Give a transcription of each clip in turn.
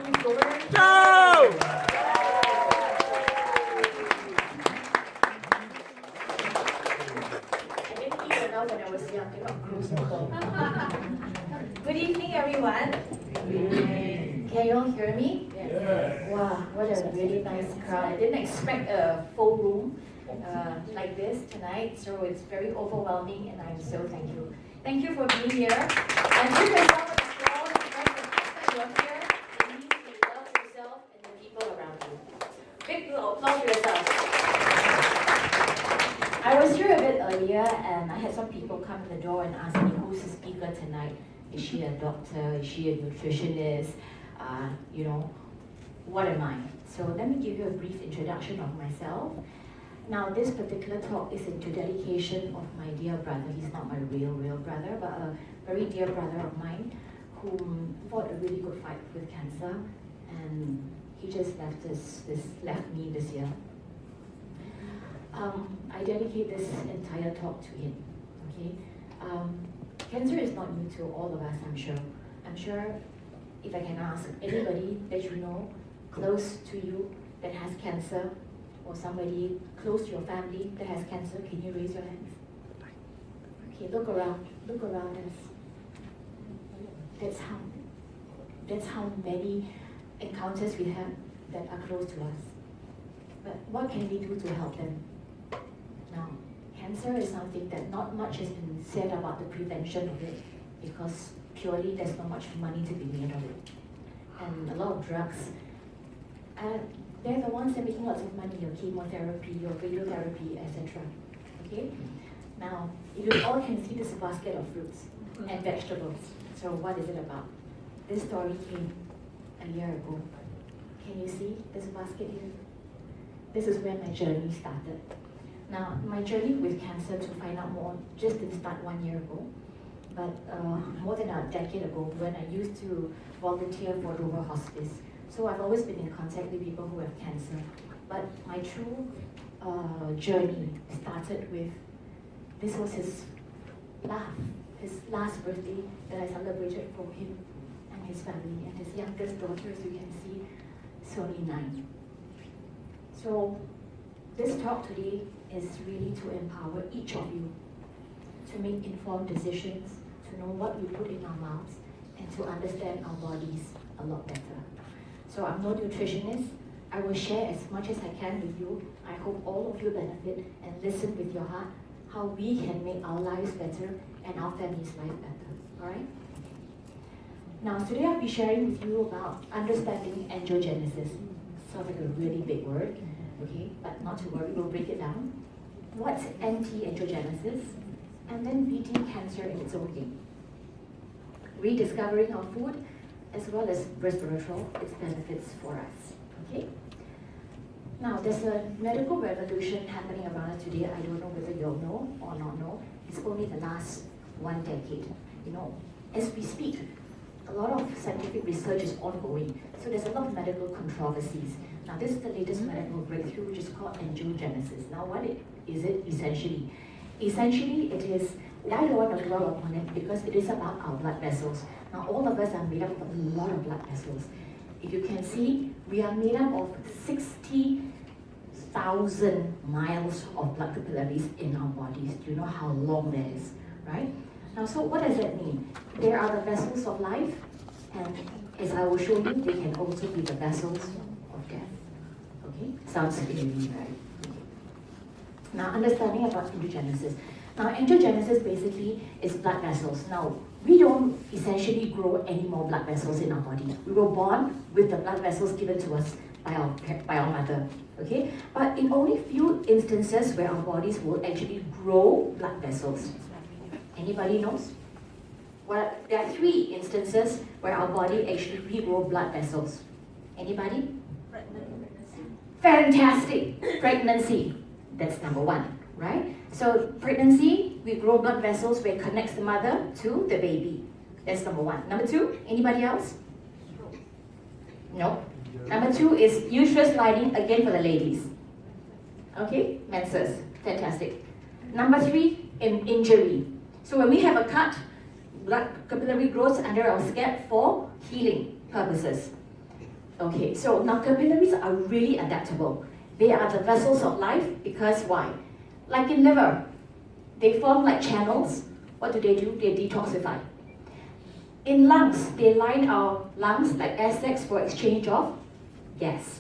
Go! I didn't eat enough when I was young. I got close. Good evening, everyone. Can you all hear me? Yes. Wow, what a really nice crowd. I didn't expect a full room like this tonight, so it's very overwhelming, and I'm so thankful. Thank you for being here. And give yourself an applause because the fact that you're here, it means you love yourself and the people around you. Big applause for yourself. I was here a bit earlier, and I had some people come to the door and ask me, who's the speaker tonight? Is she a doctor? Is she a nutritionist? What am I? So let me give you a brief introduction of myself. Now, this particular talk is into dedication of my dear brother. He's not my real brother, but a very dear brother of mine who fought a really good fight with cancer, and he just left me this year. I dedicate this entire talk to him. Okay, cancer is not new to all of us. I'm sure. If I can ask anybody that you know close to you that has cancer, or somebody close to your family that has cancer, can you raise your hands? Okay, look around us. That's how many encounters we have that are close to us. But what can we do to help them? Now, cancer is something that not much has been said about the prevention of it, because purely there's not much money to be made of it. And a lot of drugs, they're the ones that are making lots of money, your chemotherapy, your radiotherapy, etc. Okay? Now, you all can see this basket of fruits and vegetables. So what is it about? This story came a year ago. Can you see this basket here? This is where my journey started. Now, my journey with cancer, to find out more, just didn't start 1 year ago, but more than a decade ago, when I used to volunteer for Dover Hospice. So I've always been in contact with people who have cancer. But my true journey started with, this was his last birthday that I celebrated for him and his family, and his youngest daughter, as you can see, is only 9. So this talk today is really to empower each of you to make informed decisions, to know what we put in our mouths, and to understand our bodies a lot better. So I'm no nutritionist. I will share as much as I can with you. I hope all of you benefit and listen with your heart how we can make our lives better and our family's life better. All right? Now, today I'll be sharing with you about understanding angiogenesis. Sounds like a really big word, okay? But not to worry, we'll break it down. What's anti-angiogenesis? And then beating cancer in its own game. Rediscovering our food, as well as resveratrol, its benefits for us. Okay? Now, there's a medical revolution happening around us today. I don't know whether you'll know or not know. It's only the last 1 decade. As we speak, a lot of scientific research is ongoing. So there's a lot of medical controversies. Now, this is the latest medical breakthrough, which is called angiogenesis. Now, what is it essentially? Essentially, it is, I don't want to dwell upon it because it is about our blood vessels. Now, all of us are made up of a lot of blood vessels. If you can see, we are made up of 60,000 miles of blood capillaries in our bodies. Do you know how long that is, right? Now, so what does that mean? There are the vessels of life, and as I will show you, they can also be the vessels of death. Okay? Sounds scary, right? Okay. Now, understanding about angiogenesis. Now, angiogenesis basically is blood vessels. Now, we don't essentially grow any more blood vessels in our body. We were born with the blood vessels given to us by our mother. Okay? But in only few instances where our bodies will actually grow blood vessels. Anybody knows? Well, there are 3 instances where our body actually regrow blood vessels. Anybody? Pregnancy. Fantastic! Pregnancy. That's number 1, right? So pregnancy, we grow blood vessels where it connects the mother to the baby. That's number 1. Number 2, anybody else? No. Number 2 is uterus lining, again for the ladies. Okay, menses. Fantastic. Number 3, injury. So when we have a cut, blood capillary grows under our scalp for healing purposes. Okay, so now capillaries are really adaptable. They are the vessels of life because why? Like in liver, they form like channels. What do? They detoxify. In lungs, they line our lungs like air sacs for exchange of gas.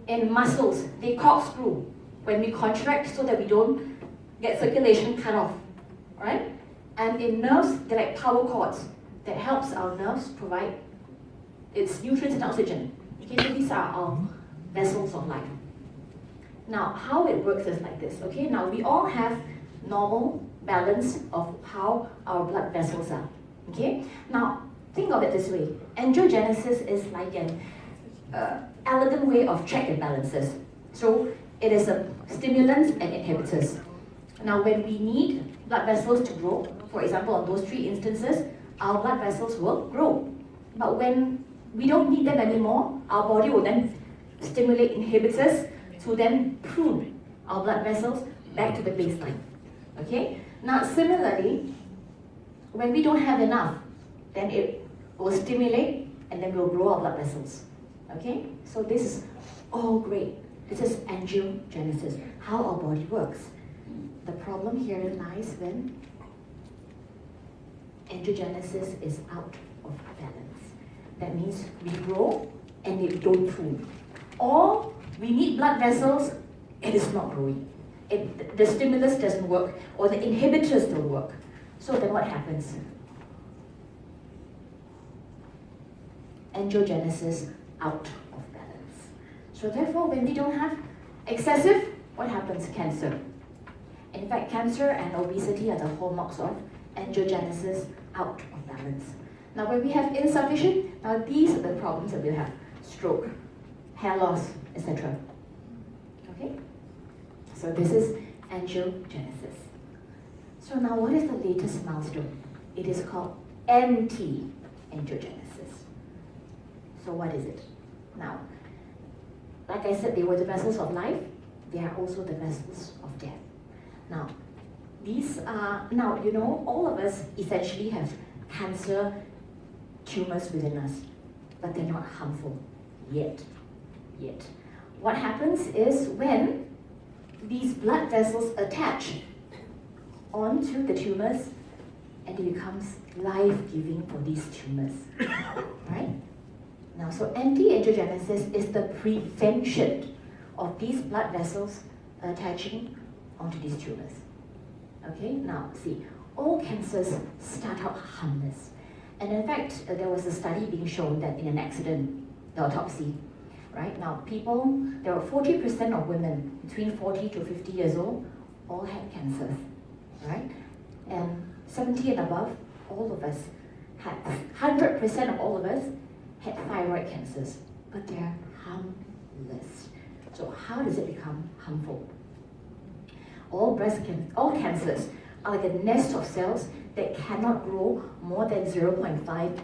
In muscles, they corkscrew when we contract so that we don't get circulation cut off, right? And in nerves, they're like power cords that helps our nerves provide its nutrients and oxygen. Okay, so these are our vessels of life. Now, how it works is like this, okay? Now, we all have normal balance of how our blood vessels are, okay? Now, think of it this way. Angiogenesis is like an elegant way of check and balances. So, it is a stimulants and inhibitors. Now, when we need blood vessels to grow, for example, on those 3 instances, our blood vessels will grow. But when we don't need them anymore, our body will then stimulate inhibitors to then prune our blood vessels back to the baseline. Okay? Now, similarly, when we don't have enough, then it will stimulate and then we'll grow our blood vessels. Okay? So this is all great. This is angiogenesis, how our body works. The problem here lies when angiogenesis is out of balance. That means we grow and it don't prune. Or we need blood vessels, it is not growing. The stimulus doesn't work, or the inhibitors don't work. So then what happens? Angiogenesis out of balance. So therefore, when we don't have excessive, what happens? Cancer. In fact, cancer and obesity are the hallmarks of angiogenesis out of balance. Now, when we have insufficient, now these are the problems that we have: stroke, hair loss, etc. Okay? So this is angiogenesis. So now what is the latest milestone? It is called anti-angiogenesis. So what is it? Now, like I said, they were the vessels of life. They are also the vessels of death. Now, these are, now, you know, all of us essentially have cancer tumors within us, but they're not harmful yet. What happens is when these blood vessels attach onto the tumors and it becomes life-giving for these tumors, right? Now, so anti-angiogenesis is the prevention of these blood vessels attaching onto these tumors. Okay, now see, all cancers start out harmless. And in fact, there was a study being shown that in an accident, the autopsy, right? Now people, there were 40% of women between 40 to 50 years old all had cancers, right? And 70 and above, all of us had, 100% of all of us had thyroid cancers, but they're harmless. So how does it become harmful? All cancers are like a nest of cells that cannot grow more than 0.5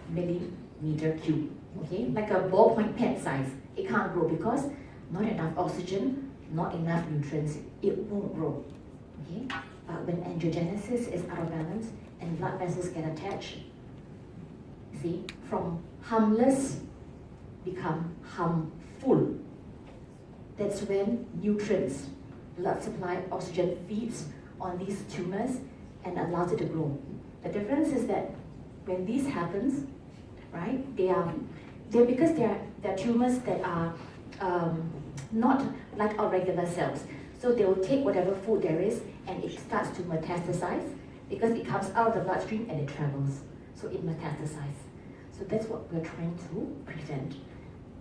millimeter cube. Okay, like a ballpoint pen size. It can't grow because not enough oxygen, not enough nutrients. It won't grow. Okay, but when angiogenesis is out of balance and blood vessels get attached, see, from harmless become harmful. That's when nutrients, blood supply, oxygen feeds on these tumors and allows it to grow. The difference is that when this happens, right, they're because they're tumors that are not like our regular cells. So they will take whatever food there is and it starts to metastasize because it comes out of the bloodstream and it travels. So it metastasizes. So that's what we're trying to prevent,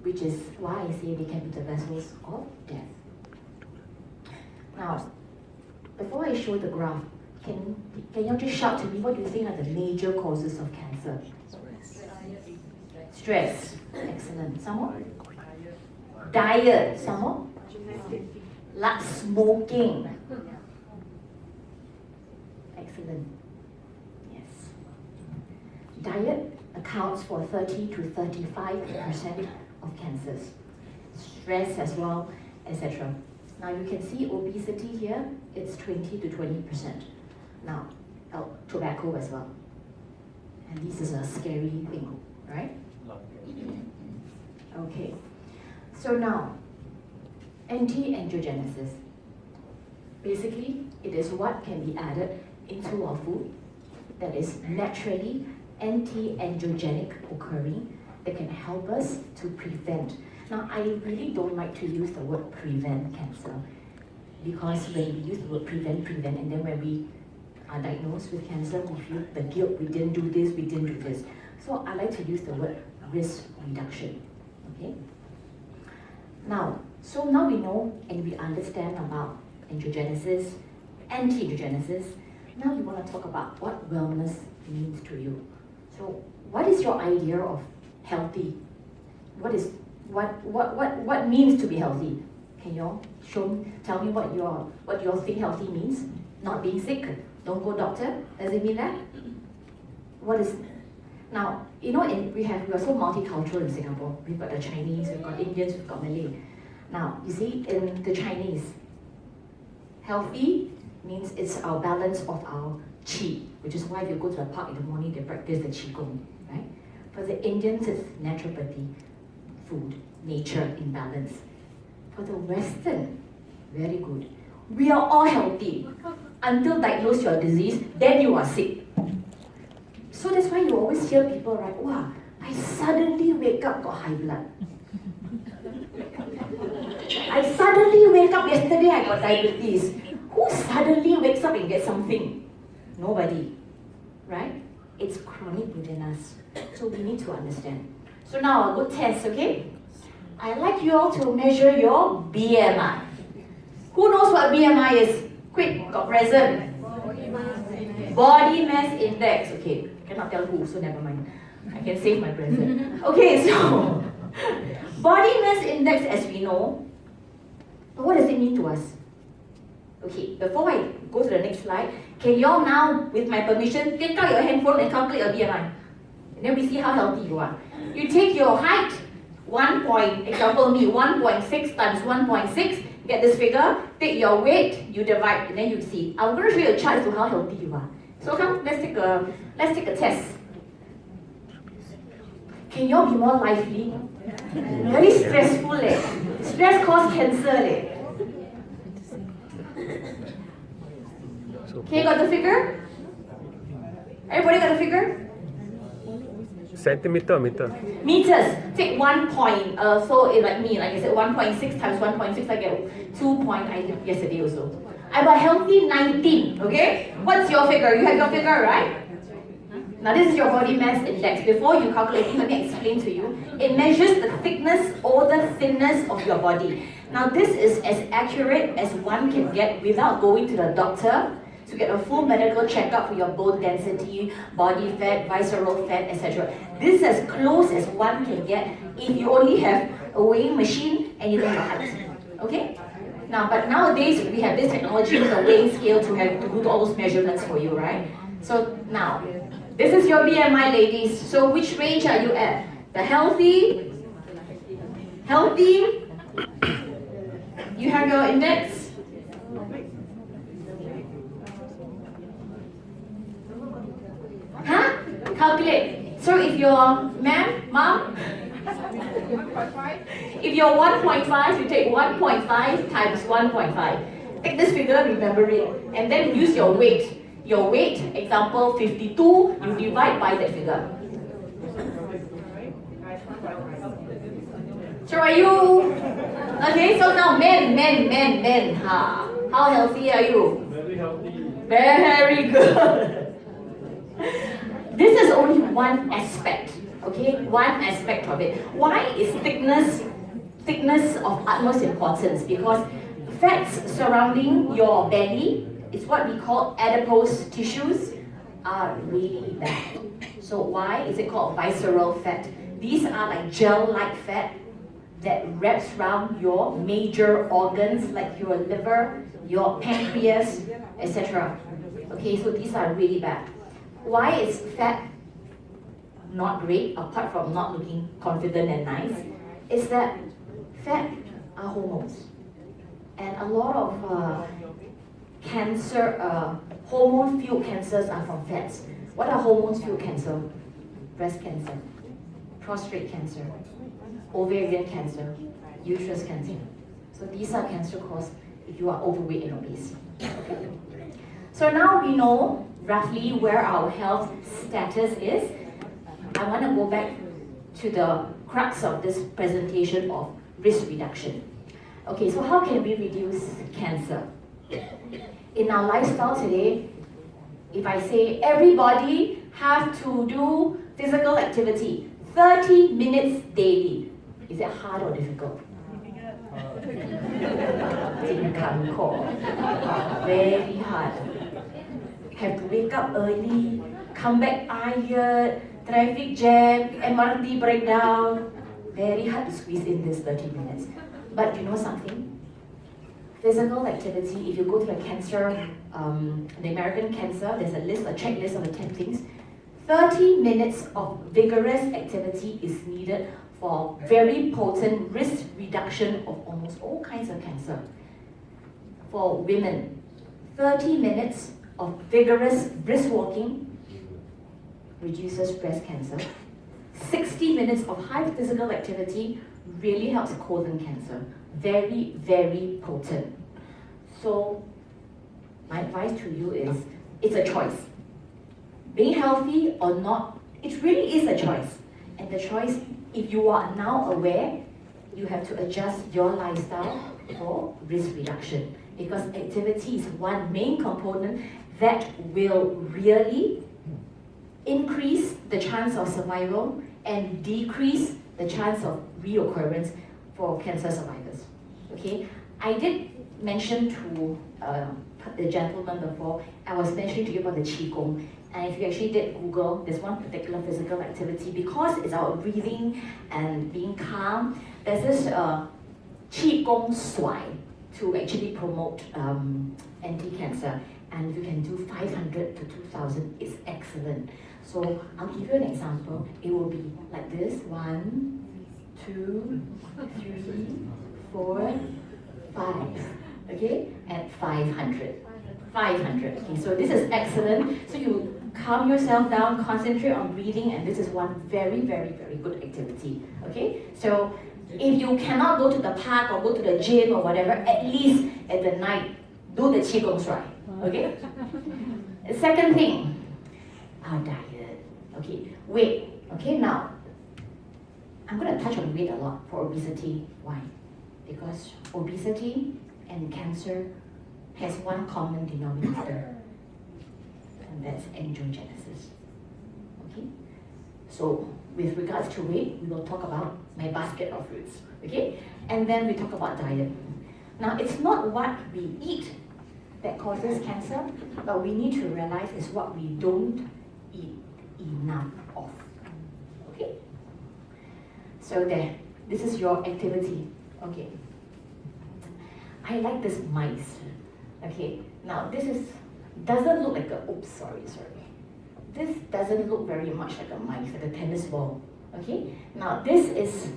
which is why I say they can be the vessels of death. Now, before I show the graph, can you just shout to me what do you think are the major causes of cancer? Stress. Excellent. Some more? Diet. Some more? Like smoking. Excellent. Yes. Diet accounts for 30 to 35% of cancers. Stress as well, etc. Now you can see obesity here, it's 20 to 20%. Now, tobacco as well. And this is a scary thing, right? Okay. So now, anti-angiogenesis. Basically, it is what can be added into our food that is naturally anti-angiogenic occurring that can help us to prevent. Now, I really don't like to use the word prevent cancer because when we use the word prevent, and then when we are diagnosed with cancer, we feel the guilt, we didn't do this, we didn't do this. So I like to use the word risk reduction, okay? Now, so now we know and we understand about angiogenesis, anti-angiogenesis. Now you want to talk about what wellness means to you. So what is your idea of healthy? What means to be healthy? Can you all tell me what you all think healthy means? Not being sick, don't go doctor, does it mean that? What is, now, you know, we are so multicultural in Singapore. We've got the Chinese, we've got Indians, we've got Malay. Now, you see, in the Chinese, healthy means it's our balance of our qi, which is why if you go to the park in the morning, they practice the qigong, right? For the Indians, it's naturopathy, food, nature in balance. For the Western, very good. We are all healthy until diagnose your disease, then you are sick. So that's why you always hear people, right? Wow, I suddenly wake up, got high blood. I suddenly wake up, yesterday I got diabetes. Who suddenly wakes up and gets something? Nobody, right? It's chronic within us. So we need to understand. So now a good test, okay? I'd like you all to measure your BMI. Who knows what BMI is? Quick, got present. Body mass index. Okay, cannot tell who, so never mind. I can save my present. Okay, so body mass index, as we know, what does it mean to us? Okay, before I go to the next slide, can you all now, with my permission, take out your handphone and calculate your BMI? And then we see how healthy you are. You take your height, example me, 1.6 times 1.6, get this figure, take your weight, you divide, and then you see. I'm going to show you a chart as to how healthy you are. So come, let's take a test. Can you all be more lively? Very stressful Stress causes cancer Okay, got the figure? Everybody got the figure? Centimeter or meter? Meters. Take 1 point. So it like me, like I said, 1.6 times 1.6, I get 2 point. I did yesterday also. I got healthy 19. Okay. What's your figure? You have your figure, right? Now this is your body mass index. Before you calculate it, let me explain to you. It measures the thickness or the thinness of your body. Now this is as accurate as one can get without going to the doctor to get a full medical checkup for your bone density, body fat, visceral fat, etc. This is as close as one can get if you only have a weighing machine and you know your height. Okay? Now, but nowadays we have this technology with a weighing scale to do all those measurements for you, right? So now, this is your BMI, ladies. So which range are you at? The healthy? Healthy? You have your index? Huh? Calculate. So if you're mom, if you're 1.5, you take 1.5 times 1.5. Take this figure, remember it, and then use your weight. Your weight, example 52, you divide by that figure. So are you? Okay, so now men. How healthy are you? Very healthy. Very good. This is only one aspect, okay? One aspect of it. Why is thickness of utmost importance? Because fats surrounding your belly, it's what we call adipose tissues, are really bad. So why is it called visceral fat? These are like gel-like fat that wraps around your major organs like your liver, your pancreas, etc. Okay, so these are really bad. Why is fat not great, apart from not looking confident and nice, is that fat are hormones. And a lot of hormone-fueled cancers are from fats. What are hormones-fueled cancer? Breast cancer, prostate cancer, ovarian cancer, uterus cancer. So these are cancer caused if you are overweight and obese. Okay. So now we know roughly where our health status is. I want to go back to the crux of this presentation of risk reduction. Okay, so how can we reduce cancer? In our lifestyle today, if I say everybody have to do physical activity, 30 minutes daily, is it hard or difficult? Very hard. Have to wake up early, come back tired, traffic jam, MRT breakdown. Very hard to squeeze in this 30 minutes. But you know something? Physical activity, if you go to the cancer, the American cancer, there's a list, a checklist of the 10 things. 30 minutes of vigorous activity is needed for very potent risk reduction of almost all kinds of cancer. For women, 30 minutes of vigorous brisk walking reduces breast cancer. 60 minutes of high physical activity really helps colon cancer. Very, very potent. So my advice to you is, it's a choice. Being healthy or not, it really is a choice. And the choice, if you are now aware, you have to adjust your lifestyle for risk reduction. Because activity is one main component that will really increase the chance of survival and decrease the chance of reoccurrence for cancer survivors. Okay, I did mention to the gentleman before, I was mentioning to you about the Qigong. And if you actually did Google, there's one particular physical activity, because it's our breathing and being calm, there's this Qigong Swai to actually promote anti-cancer. And if you can do 500 to 2,000, it's excellent. So I'll give you an example. It will be like this: 1, 2, 3, 4, 5. Okay, at 500. 500. Okay, so this is excellent. So you calm yourself down, concentrate on breathing, and this is one very, very, very good activity. Okay, so if you cannot go to the park or go to the gym or whatever, at least at the night, do the Qigong Shuai. Okay? Second thing, our diet. Okay, weight. Okay, now, I'm going to touch on weight a lot for obesity. Why? Because obesity and cancer has one common denominator, and that's angiogenesis. Okay? So, with regards to weight, we will talk about my basket of fruits. Okay? And then we talk about diet. Now, it's not what we eat that causes cancer, but we need to realize is what we don't eat enough of. Okay? So there, this is your activity. Okay. I like this mice. Okay, now this doesn't look like sorry. This doesn't look very much like a mice, like a tennis ball. Okay, now this is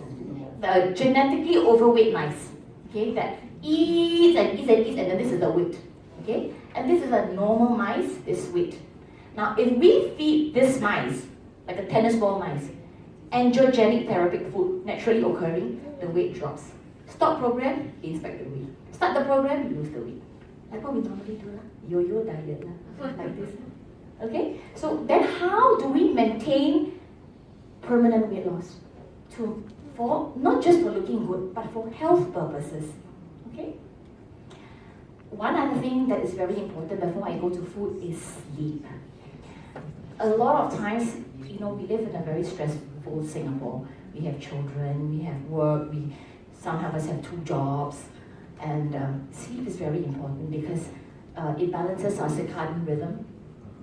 the genetically overweight mice. Okay, that eats and eats and eats, and then this is the weight. Okay, and this is a normal mice, this weight. Now, if we feed this mice, like a tennis ball mice, androgenic therapeutic food naturally occurring, the weight drops. Stop program, gains back the weight. Start the program, lose the weight. Like what we normally do, yo-yo diet, like this. Okay, so then how do we maintain permanent weight loss? For not just for looking good, but for health purposes. Okay. One other thing that is very important before I go to food is sleep. A lot of times, we live in a very stressful Singapore. We have children, we have work, some of us have 2 jobs, and sleep is very important because it balances our circadian rhythm,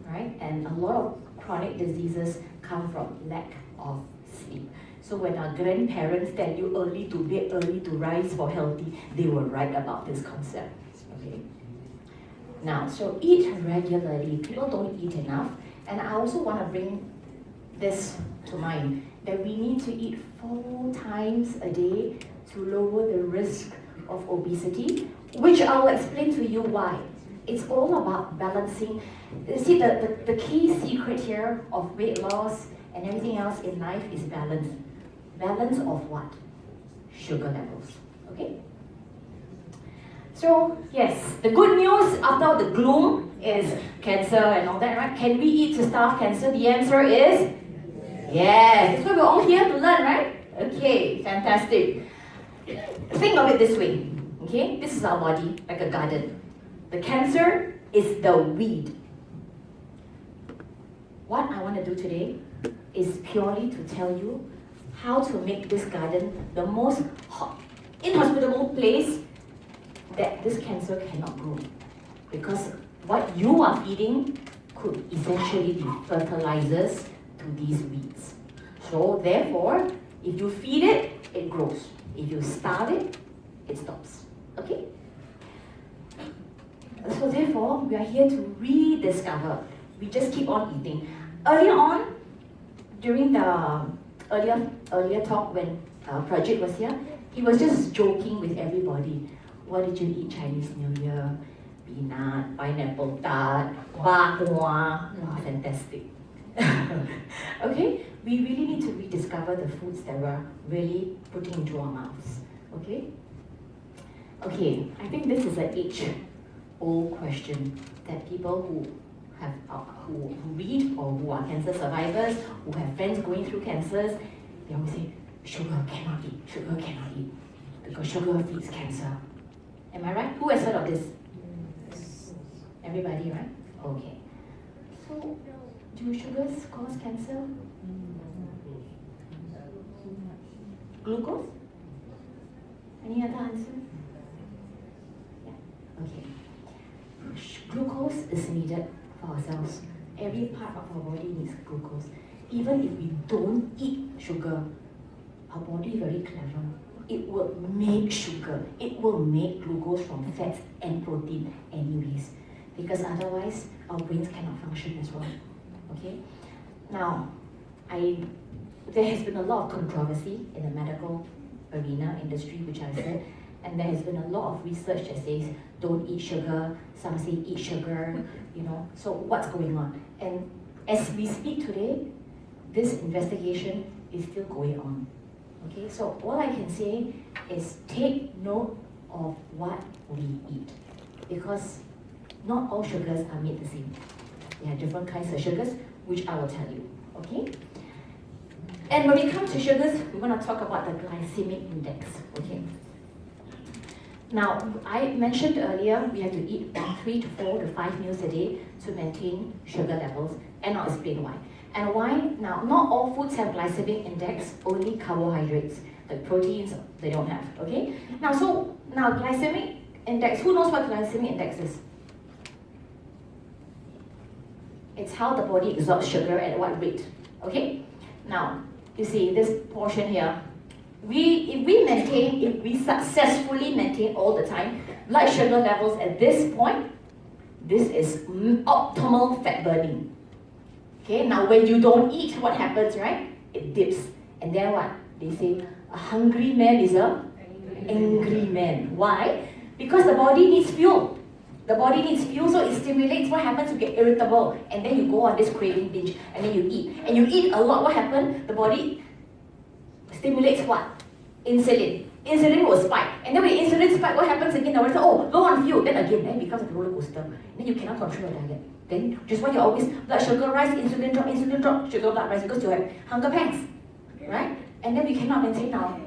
right? And a lot of chronic diseases come from lack of sleep. So when our grandparents tell you early to bed, early to rise for healthy, they were right about this concept. Okay. Now, so eat regularly. People don't eat enough, and I also want to bring this to mind that we need to eat 4 times a day to lower the risk of obesity, which I will explain to you why. It's all about balancing. You see, the key secret here of weight loss and everything else in life is balance. Balance of what? sugar levels. Okay? So, yes, the good news after all the gloom is cancer and all that, right? Can we eat to starve cancer? The answer is yes. That's why we're all here to learn, right? Okay, fantastic. Think of it this way, okay? This is our body, like a garden. The cancer is the weed. What I want to do today is purely to tell you how to make this garden the most inhospitable place that this cancer cannot grow. Because what you are feeding could essentially be fertilizers to these weeds. So therefore, if you feed it, it grows. If you starve it, it stops. Okay? So therefore, we are here to rediscover. We just keep on eating. Earlier on, during the earlier talk when Prajit was here, he was just joking with everybody. What did you eat Chinese New Year? Peanut, pineapple tart, bak kwa. Wow, fantastic. Okay? We really need to rediscover the foods that we're really putting into our mouths. Okay? Okay, I think this is an age-old question that people who have who read or who are cancer survivors, who have friends going through cancers, they always say, sugar cannot eat, because sugar feeds cancer. Am I right? Who has heard of this? Everybody, right? Okay. So, do sugars cause cancer? Glucose? Any other answer? Yeah. Okay. Glucose is needed for ourselves. Every part of our body needs glucose. Even if we don't eat sugar, our body is very clever. It will make sugar. It will make glucose from fats and protein anyways. Because otherwise, our brains cannot function as well. Okay? Now, there has been a lot of controversy in the medical arena industry, which I said, and there has been a lot of research that says don't eat sugar, some say eat sugar, so what's going on? And as we speak today, this investigation is still going on. Okay, so all I can say is take note of what we eat, because not all sugars are made the same. There are different kinds of sugars, which I will tell you. Okay? And when we come to sugars, we're going to talk about the glycemic index. Okay? Now, I mentioned earlier we have to eat 3 to 4 to 5 meals a day to maintain sugar levels, and I'll explain why. And why? Now, not all foods have glycemic index, only carbohydrates. The proteins, they don't have. Okay? Now, glycemic index, who knows what glycemic index is? It's how the body absorbs sugar at what rate. Okay? Now, you see this portion here. If we successfully maintain all the time blood sugar levels at this point, this is optimal fat burning. Okay? Now, when you don't eat, what happens, right? It dips. And then what? They say a hungry man is a angry man. Why? Because the body needs fuel. The body needs fuel, so it stimulates. What happens? You get irritable, and then you go on this craving binge, and then you eat. And you eat a lot, what happens? The body stimulates what? Insulin. Insulin will spike. And then when insulin spike, what happens again? The body says, oh, low on fuel. Then again, then it becomes a roller coaster. Then you cannot control your diet. Then just why you always blood sugar rise, insulin drop, sugar blood rise, because you have hunger pangs. Right? And then we cannot maintain our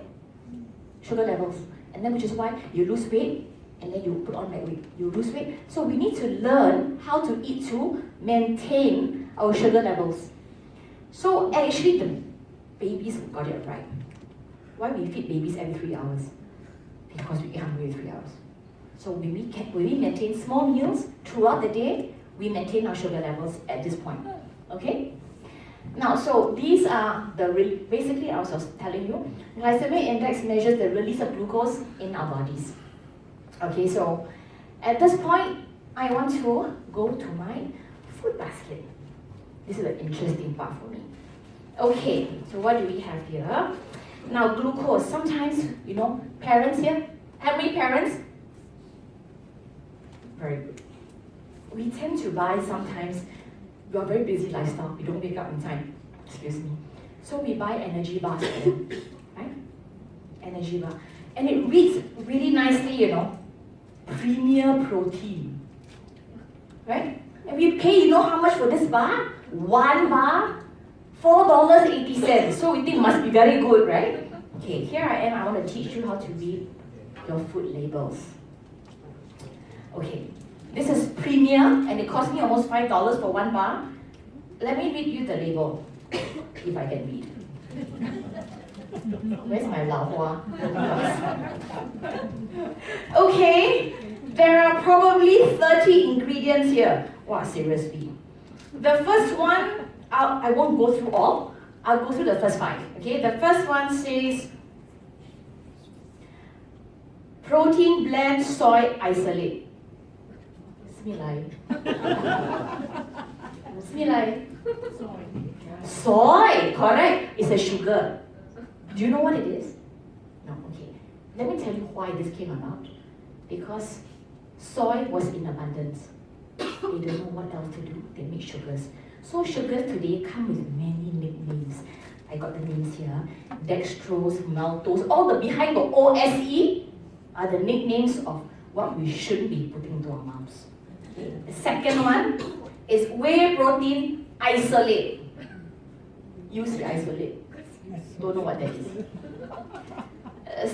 sugar levels. And then which is why you lose weight, and then you put on that weight. You lose weight. So we need to learn how to eat to maintain our sugar levels. So actually the babies got it right. Why we feed babies every 3 hours? Because we get hungry every 3 hours. So when we maintain small meals throughout the day, we maintain our sugar levels at this point. Okay? Now, so these are basically I was telling you, glycemic index measures the release of glucose in our bodies. Okay, so at this point, I want to go to my food basket. This is an interesting part for me. Okay, so what do we have here? Now, glucose. Sometimes, parents here. How many parents? Very good. We tend to buy sometimes, we are very busy lifestyle, we don't wake up in time. Excuse me. So we buy energy bars for them, right? energy bar. And it reads really nicely, you know, premier protein. Right? And we pay, you know how much for this bar? One bar, $4.80. So we think must be very good, right? Okay, here I am. I want to teach you how to read your food labels. Okay, this is premier, and it cost me almost $5 for one bar. Let me read you the label, if I can read. Where's my Lao Hua? Okay, there are probably 30 ingredients here. Wow, seriously. The first one, I won't go through all. I'll go through the first 5. Okay, the first one says protein blend soy isolate. Bismillah. Bismillah. Soy, correct. It's a sugar. Do you know what it is? No, okay. Let me tell you why this came about. Because soy was in abundance. They don't know what else to do. They make sugars. So sugars today come with many nicknames. I got the names here. Dextrose, maltose, all the behind the OSE are the nicknames of what we shouldn't be putting into our mouths. Okay. The second one is whey protein isolate. Use the isolate. Don't know what that is.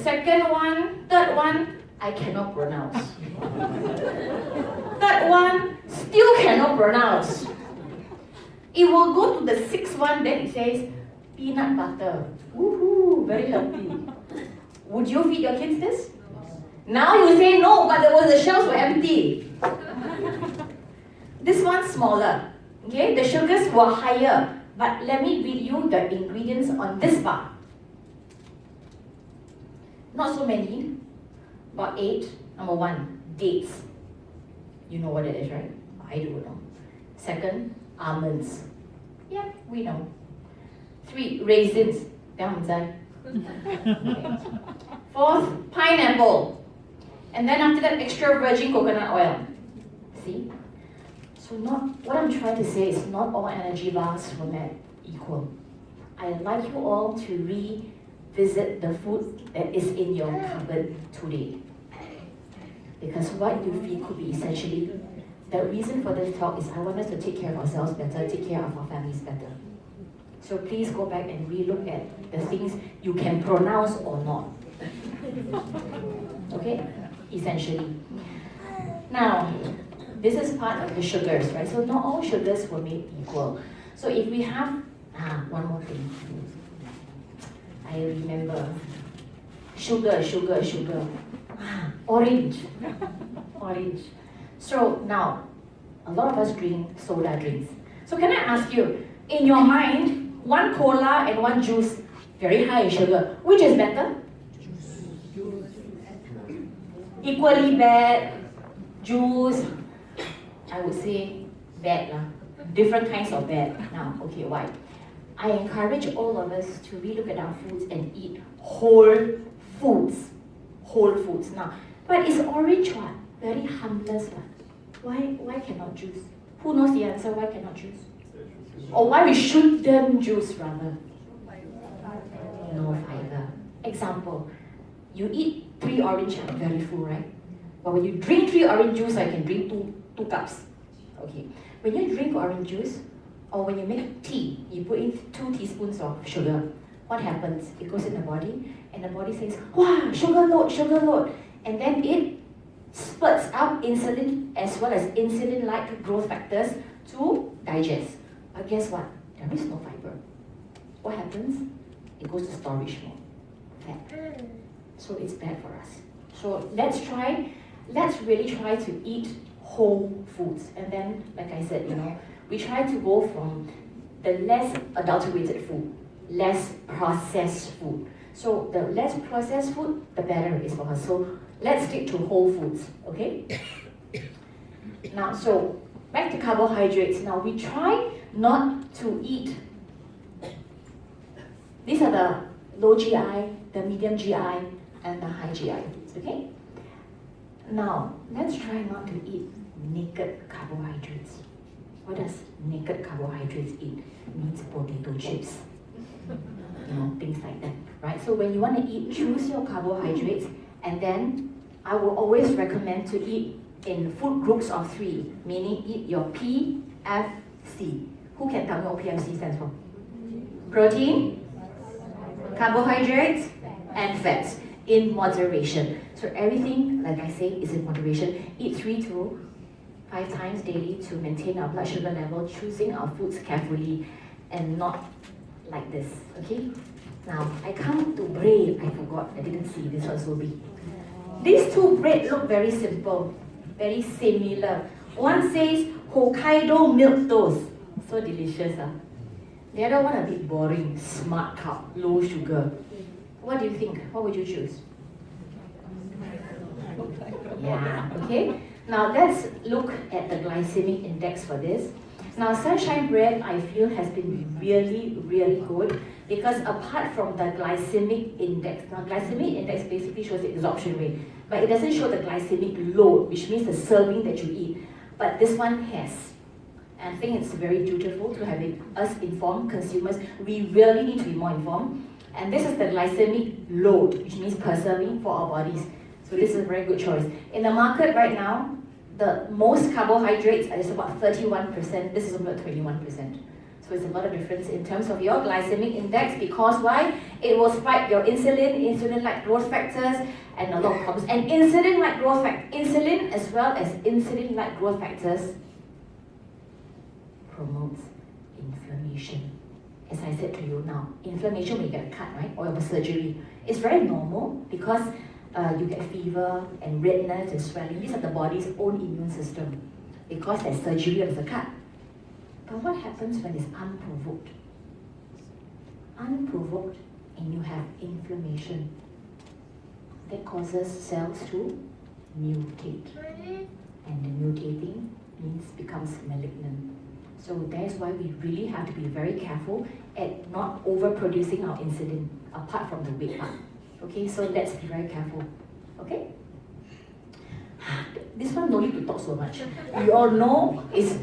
Third one, I cannot pronounce. Third one, still cannot pronounce. It will go to the 6th one, then it says peanut butter. Woohoo, very healthy. Would you feed your kids this? Now you say no, but the shelves were empty. This one's smaller. Okay, the sugars were higher. But let me read you the ingredients on this bar. Not so many, about 8. Number 1, dates. You know what it is, right? I do know. Second, almonds. Yeah, we know. 3, raisins. Okay. 4th, pineapple. And then after that, extra virgin coconut oil. See? So what I'm trying to say is not all energy bars were made equal. I'd like you all to revisit the food that is in your cupboard today. Because what you feed could be essentially, the reason for this talk is I want us to take care of ourselves better, take care of our families better. So please go back and relook at the things you can pronounce or not. Okay? Essentially. Now, this is part of the sugars, right? So not all sugars were made equal. So if we have, one more thing. I remember. Sugar. Orange. So now, a lot of us drink soda drinks. So can I ask you, in your mind, one cola and one juice, very high in sugar, which is better? Equally bad. Juice, I would say bad lah. Different kinds of bad. Now, okay, why? I encourage all of us to relook at our foods and eat whole foods. Whole foods. Now, but is orange what? Very harmless one. Why cannot juice? Who knows the answer? Why cannot juice? Or why we shouldn't juice rather? No fiber. Example, you eat 3 orange, I'm very full, right? But when you drink 3 orange juice, I can drink two cups. Okay. When you drink orange juice, or when you make tea, you put in 2 teaspoons of sugar. What happens? It goes in the body, and the body says, wow, sugar load. And then it spurts out insulin as well as insulin-like growth factors to digest. But guess what? There is no fiber. What happens? It goes to storage mode. Fat. So it's bad for us. So let's really try to eat whole foods. And then, like I said, we try to go from the less adulterated food, less processed food. So the less processed food, the better it is for us. So let's stick to whole foods, okay? Now, so back to carbohydrates. Now we try not to eat. These are the low GI, the medium GI, and the high GI foods, okay? Now, let's try not to eat naked carbohydrates. What does naked carbohydrates eat? It means potato chips. Things like that, right? So when you want to eat, choose your carbohydrates, and then I will always recommend to eat in food groups of 3, meaning eat your P, F, C. Who can tell me what PFC stands for? Protein, carbohydrates, and fats in moderation. So everything, like I say, is in moderation. Eat 3 to 5 times daily to maintain our blood sugar level, choosing our foods carefully and not like this, okay? Now, I come to bread. I forgot, I didn't see this one, so big. These 2 bread look very simple, very similar. One says Hokkaido milk toast, so delicious. The other one a bit boring, smart carb, low sugar. What do you think? What would you choose? Yeah, okay. Now let's look at the glycemic index for this. Now sunshine bread, I feel, has been really, really good because apart from the glycemic index, now glycemic index basically shows the absorption rate, but it doesn't show the glycemic load, which means the serving that you eat. But this one has. And I think it's very dutiful to have us informed consumers. We really need to be more informed. And this is the glycemic load, which means per serving for our bodies. So this is a very good choice. In the market right now, the most carbohydrates is about 31%. This is about 21%. So it's a lot of difference in terms of your glycemic index, because why? It will spike your insulin-like growth factors, and a lot of problems. And insulin-like growth insulin as well as insulin-like growth factors promotes inflammation. As I said to you now, inflammation when you get a cut, right, or you have a surgery, it's very normal because you get fever and redness and swelling. These are the body's own immune system because there's surgery or there's a cut. But what happens when it's unprovoked? Unprovoked, and you have inflammation. That causes cells to mutate. And the mutating means becomes malignant. So that's why we really have to be very careful at not overproducing our insulin, apart from the weight part. Okay, so let's be very careful. Okay? This one no need to talk so much. We all know is,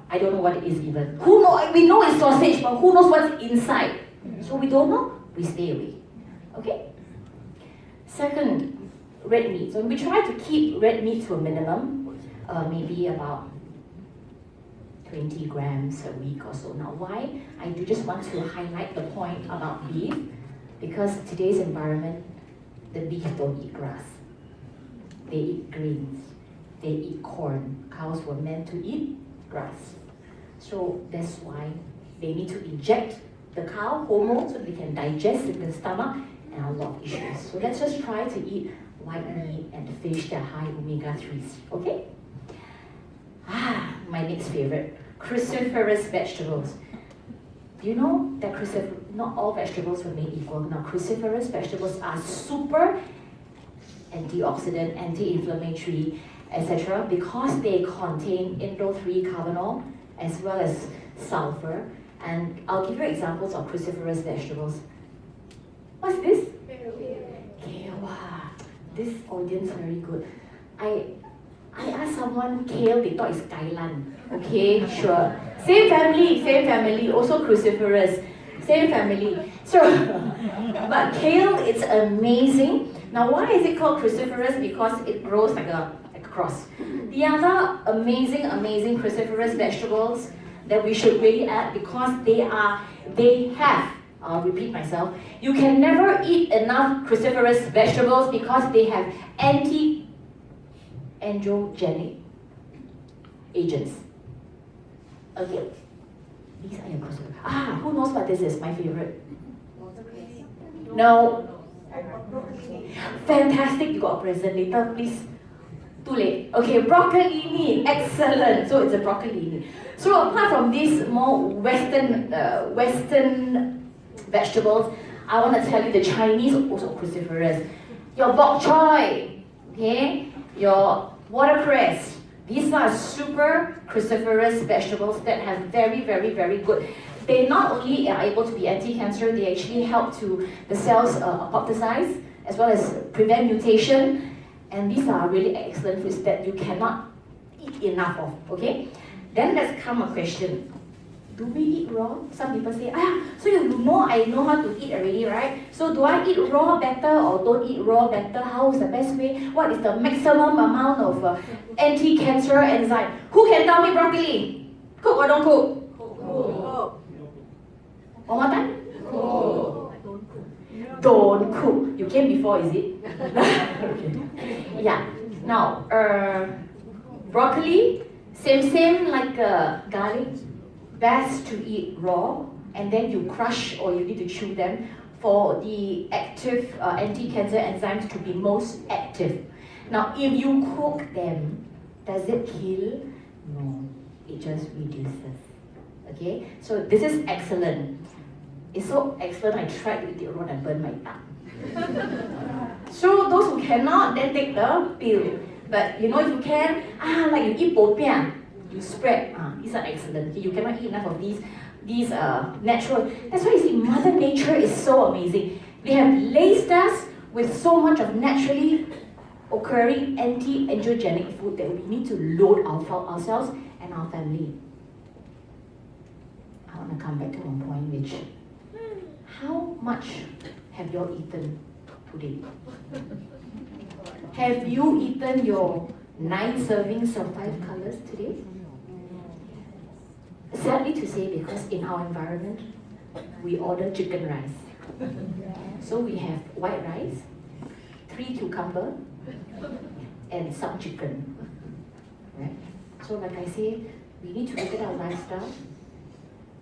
I don't know what it is even. Who know? We know it's sausage, but who knows what's inside? So we don't know, we stay away. Okay? Second, red meat. So we try to keep red meat to a minimum, maybe about 20 grams a week or so. Now why? I do just want to highlight the point about beef, because today's environment, the beef don't eat grass. They eat greens. They eat corn. Cows were meant to eat grass. So that's why they need to inject the cow hormones so they can digest in the stomach, and a lot of issues. So let's just try to eat white meat and fish that are high omega-3s, okay? My next favorite, cruciferous vegetables. Do you know that not all vegetables were made equal? Now, cruciferous vegetables are super antioxidant, anti-inflammatory, etc. because they contain indole-3 carbonol as well as sulfur. And I'll give you examples of cruciferous vegetables. What's this? Kale. Wow. This audience very good. I asked someone kale, they thought it's kailan. Okay, sure. Same family, also cruciferous. Same family. So, but kale, it's amazing. Now, why is it called cruciferous? Because it grows like a cross. The other amazing cruciferous vegetables that we should really add, because they have, I'll repeat myself, you can never eat enough cruciferous vegetables because they have anti-angiogenic agents. Okay, these are your cruciferous. Who knows what this is? My favorite. No. Fantastic, you got a present later, please. Too late. Okay, broccolini, excellent. So it's a broccolini. So apart from these more Western vegetables, I want to tell you the Chinese are also cruciferous. Your bok choy, okay, your watercress. These are super cruciferous vegetables that have very good. They not only are able to be anti-cancer, they actually help to the cells apoptosize as well as prevent mutation. And these are really excellent foods that you cannot eat enough of, okay? Then let's come a question. Do we eat raw? Some people say, so you know I know how to eat already, right? So do I eat raw better or don't eat raw better? How is the best way? What is the maximum amount of anti-cancer enzyme? Who can tell me broccoli? Cook or don't cook? Cook. One more time? Don't cook. You came before, is it? Okay. Yeah. Now, broccoli, same like garlic. Best to eat raw, and then you crush or you need to chew them for the active anti-cancer enzymes to be most active. Now, if you cook them, does it kill? No, it just reduces. Okay, so this is excellent. It's so excellent, I tried to eat it raw and burn my tongue. So those who cannot, then take the pill. But you know, if you can, like you eat popiah, you spread. These are excellent. You cannot eat enough of these natural. That's why you see, Mother Nature is so amazing. They have laced us with so much of naturally occurring anti-angiogenic food that we need to load ourselves and our family. I want to come back to one point, which, how much have you all eaten today? Have you eaten your 9 servings of 5 colors today? Sadly to say, because in our environment, we order chicken rice. So we have white rice, 3 cucumber, and some chicken. Right? So like I say, we need to look at our lifestyle.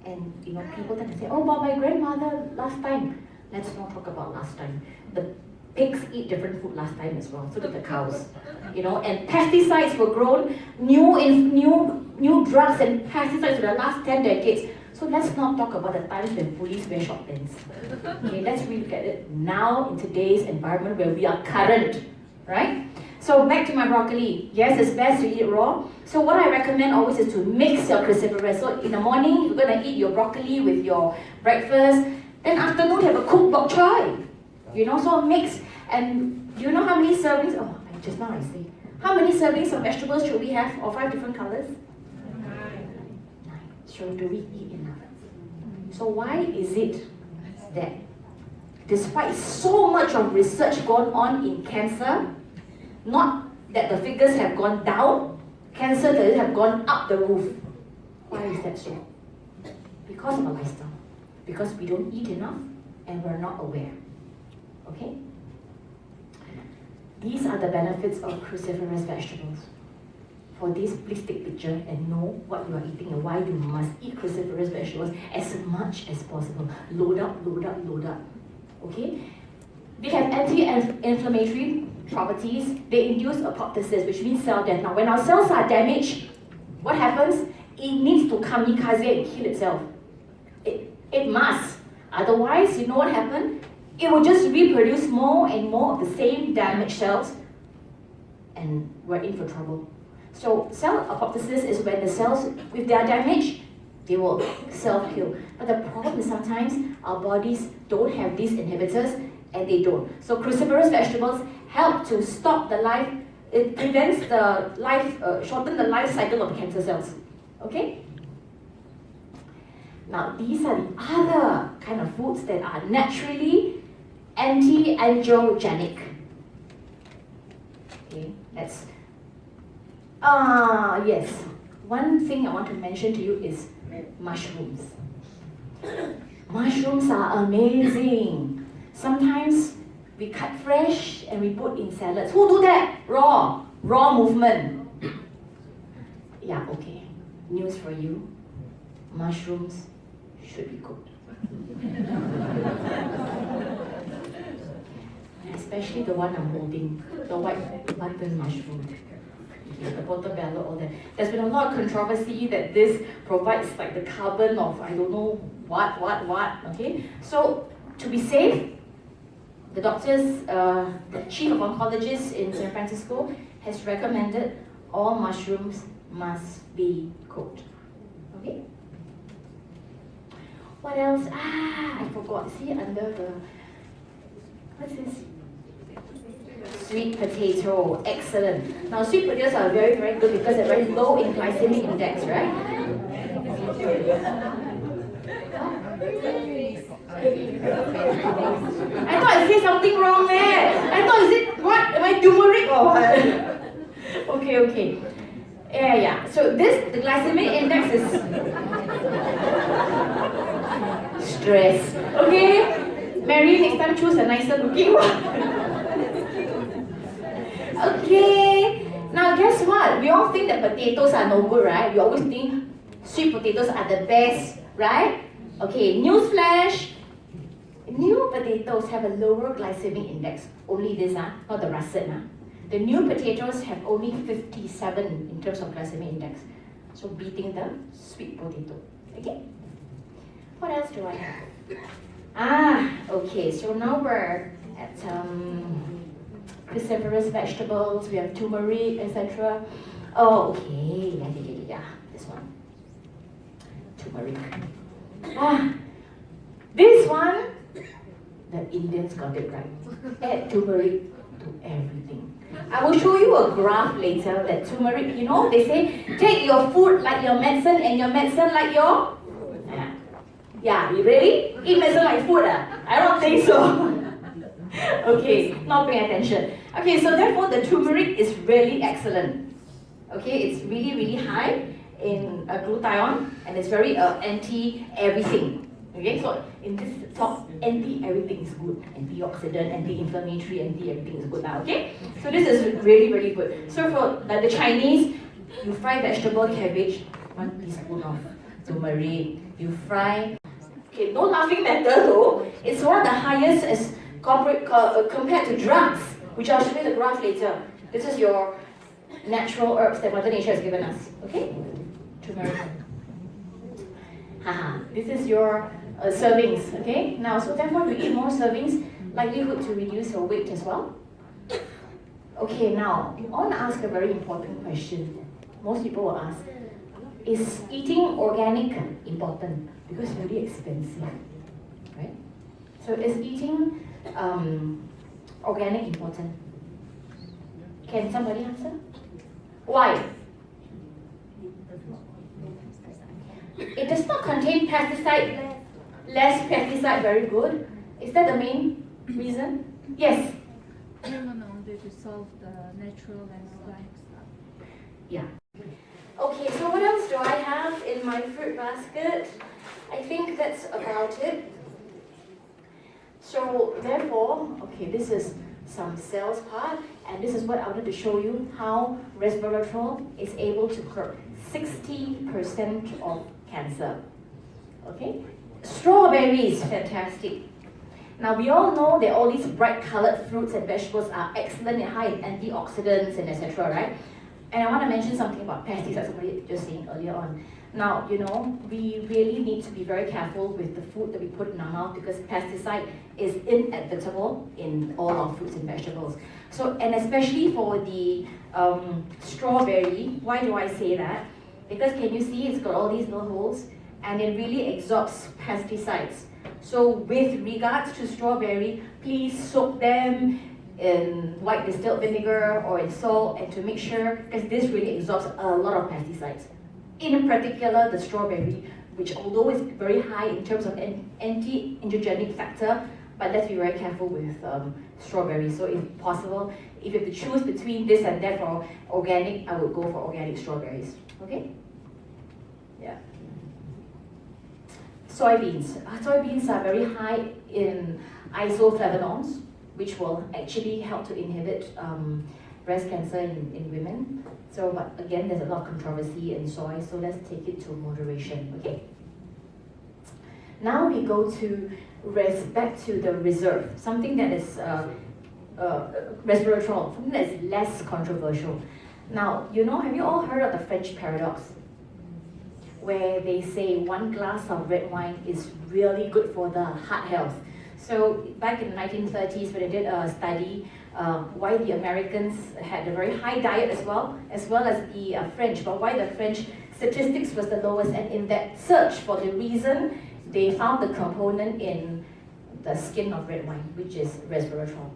And you know, people tend to say, oh, but my grandmother last time. Let's not talk about last time. The pigs eat different food last time as well. So did the cows. You know, and pesticides were grown, new drugs and pesticides for the last 10 decades. So let's not talk about the times when police wear short pants. Okay, let's relook at it now in today's environment where we are current, right? So back to my broccoli. Yes, it's best to eat raw. So what I recommend always is to mix your cruciferous. So in the morning, you're gonna eat your broccoli with your breakfast. Then afternoon, have a cooked bok choy. You know, so mix. And do you know how many servings? Oh, just now I say. How many servings of vegetables should we have of 5 different colors? 9. So do we eat enough? So why is it that despite so much of research going on in cancer, not that the figures have gone down, cancer rates have gone up the roof? Why is that so? Because of our lifestyle. Because we don't eat enough and we're not aware. Okay? These are the benefits of cruciferous vegetables. For this, please take picture and know what you are eating and why you must eat cruciferous vegetables as much as possible. Load up, load up, load up. Okay? They have anti-inflammatory properties. They induce apoptosis, which means cell death. Now, when our cells are damaged, what happens? It needs to kamikaze and kill itself. It must. Otherwise, you know what happens? It will just reproduce more and more of the same damaged cells, and we're in for trouble. So cell apoptosis is when the cells, if they are damaged, they will self-kill. But the problem is sometimes our bodies don't have these inhibitors, and they don't. So cruciferous vegetables help to stop the life, it prevents the life, shorten the life cycle of cancer cells. Okay? Now, these are the other kind of foods that are naturally anti-angiogenic. Okay, that's yes. One thing I want to mention to you is mushrooms. Mushrooms are amazing. Sometimes we cut fresh and we put in salads. Who do that? Raw movement. Yeah, okay. News for you. Mushrooms should be cooked. Especially the one I'm holding, the white button mushroom, the portobello, all that. There's been a lot of controversy that this provides like the carbon of I don't know what, okay? So to be safe, the doctors, the chief of oncologists in San Francisco has recommended all mushrooms must be cooked, okay? What else? I forgot. See under the, what's this? Sweet potato. Excellent. Now sweet potatoes are very, very good because they're very low in glycemic index, right? I thought I said something wrong there. I thought, is it what? Am I turmeric or what? Okay. Yeah. So the glycemic index is stress. Okay? Mary, next time choose a nicer looking one. Okay. Now guess what? We all think that potatoes are no good, right? We always think sweet potatoes are the best, right? Okay, newsflash. New potatoes have a lower glycemic index. Only this, not the russet. The new potatoes have only 57 in terms of glycemic index. So beating the sweet potato. Okay? What else do I have? Okay, so now we're at cruciferous vegetables, we have turmeric, etc. Oh, okay, yeah, this one. Turmeric. This one, the Indians got it right. Add turmeric to everything. I will show you a graph later that turmeric, you know, they say, take your food like your medicine and your medicine like your... Yeah, you ready? Eat medicine like food? I don't think so. Okay, not paying attention. Okay, so therefore the turmeric is really excellent. Okay, it's really high in glutathione and it's very anti-everything. Okay, so in this talk, anti-everything is good. Antioxidant, anti-inflammatory, anti-everything is good now, okay? So this is really good. So for the Chinese, you fry vegetable, cabbage, 1 teaspoon of turmeric. You fry... Okay, no laughing matter though. It's one of the highest as compared to drugs, which I'll show you the graph later. This is your natural herbs that Mother Nature has given us. Okay? Turmeric. This is your servings. Okay? Now, so therefore, you eat more servings, likelihood to reduce your weight as well. Okay, now, I want to ask a very important question. Most people will ask, is eating organic important? Because it's very expensive, right? So is eating organic important? Can somebody answer? Why? It does not contain pesticide. Less pesticide, very good. Is that the main reason? Yes? No, they dissolve the natural and organic stuff. Yeah. Okay, so what else do I have in my fruit basket? I think that's about it. So therefore, okay, this is some cells part, and this is what I wanted to show you, how resveratrol is able to curb 60% of cancer. Okay? Strawberries, fantastic. Now we all know that all these bright colored fruits and vegetables are excellent and high in antioxidants and etc., right? And I want to mention something about pesticides, somebody just saying earlier on. Now, you know, we really need to be very careful with the food that we put in our mouth because pesticide is inevitable in all our fruits and vegetables. So, and especially for the strawberry, why do I say that? Because can you see it's got all these little holes and it really absorbs pesticides. So with regards to strawberry, please soak them in white distilled vinegar or in salt and to make sure, because this really absorbs a lot of pesticides. In particular, the strawberry, which although is very high in terms of anti-angiogenic factor, but let's be very careful with strawberries. So if possible, if you have to choose between this and that for organic, I would go for organic strawberries. Okay? Yeah. Soybeans. Soybeans are very high in isoflavonoids, which will actually help to inhibit breast cancer in women. So, but again, there's a lot of controversy in soy, so let's take it to moderation, okay? Now we go to back to the reserve, something that is resveratrol, something that is less controversial. Now, you know, have you all heard of the French paradox? Where they say 1 glass of red wine is really good for the heart health. So back in the 1930s, when they did a study, why the Americans had a very high diet as well as the French, but why the French statistics was the lowest, and in that search for the reason, they found the component in the skin of red wine, which is resveratrol.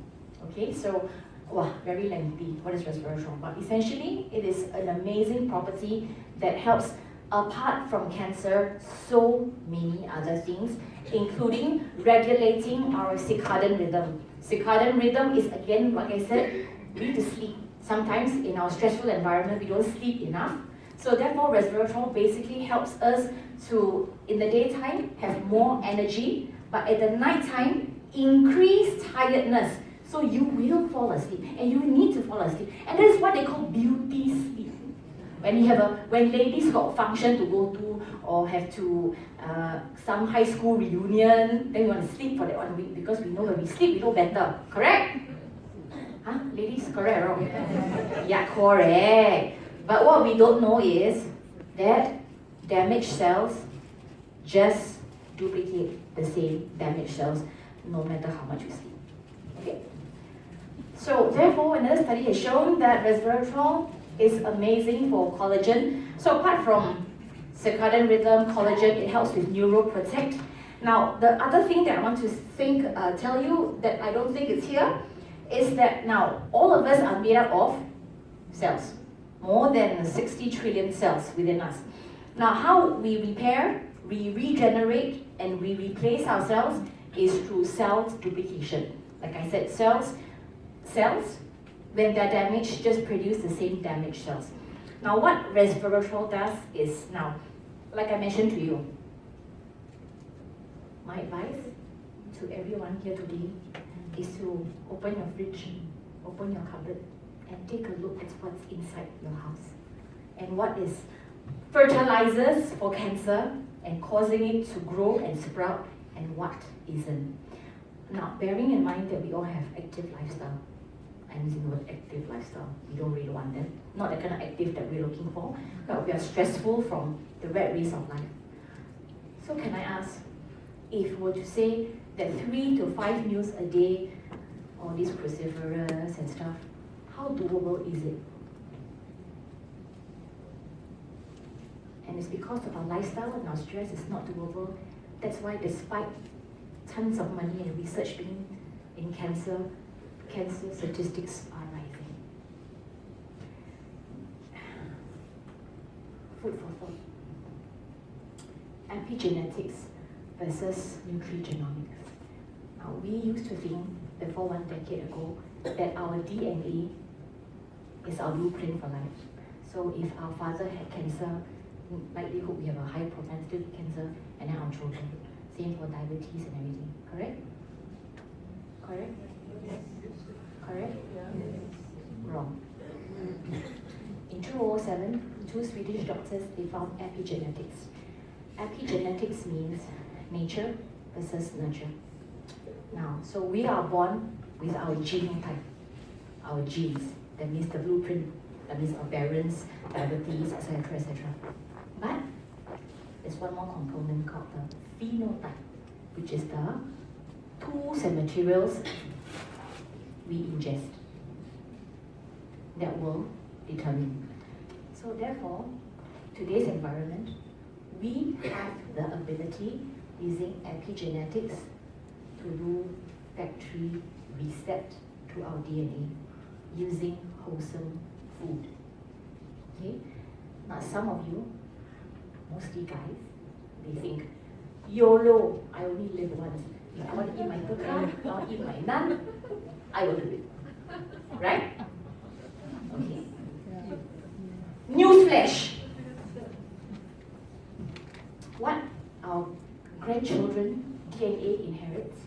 Okay, so, wow, very lengthy. What is resveratrol? But essentially, it is an amazing property that helps, apart from cancer, so many other things. including regulating our circadian rhythm. Circadian rhythm is, again, like I said, we need to sleep. Sometimes in our stressful environment, we don't sleep enough. So therefore, resveratrol basically helps us to, in the daytime, have more energy, but at the nighttime, increase tiredness. So you will fall asleep, and you need to fall asleep. And that's what they call beauty sleep. When ladies got function to go to, or have to some high school reunion, then we want to sleep for that 1 week, because we know when we sleep, we know better. Correct? Huh? Ladies, correct or wrong? Yeah, correct. But what we don't know is that damaged cells just duplicate the same damaged cells no matter how much you sleep. Okay? So therefore, another study has shown that resveratrol is amazing for collagen. So apart from circadian rhythm, collagen, it helps with neuroprotect. Now, the other thing that I want to tell you that I don't think it's here is that now all of us are made up of cells. More than 60 trillion cells within us. Now, how we repair, we regenerate, and we replace our cells is through cell duplication. Like I said, cells, when they're damaged, just produce the same damaged cells. Now, what resveratrol does is, now, like I mentioned to you, my advice to everyone here today is to open your fridge, open your cupboard, and take a look at what's inside your house. And what is fertilizers for cancer and causing it to grow and sprout, and what isn't. Now, bearing in mind that we all have active lifestyle. I'm using the word active lifestyle. We don't really want that. Not the kind of active that we're looking for, but we are stressful from the rat race of life. So can I ask, if we were to say that 3 to 5 meals a day, all these cruciferous and stuff, how doable is it? And it's because of our lifestyle and our stress is not doable. That's why despite tons of money and research being in cancer statistics are rising. Food for thought. Epigenetics versus nutrigenomics. Now, we used to think before 1 decade ago that our DNA is our blueprint for life. So if our father had cancer, likelihood we have a high propensity to cancer, and then our children. Same for diabetes and everything. Correct? Correct? Correct? Wrong. In 2007, 2 Swedish doctors, they found epigenetics. Epigenetics means nature versus nurture. Now, so we are born with our genotype, our genes. That means the blueprint. That means our parents, diabetes, etc., etc. But there's one more component called the phenotype, which is the tools and materials we ingest that will determine. So therefore, today's environment, we have the ability using epigenetics to do factory reset to our DNA using wholesome food. Okay? Now some of you, mostly guys, they think, YOLO, I only live once. If I want to eat my turkey, I'll eat my naan, I will do it. Right? Okay. Newsflash. What our grandchildren DNA inherits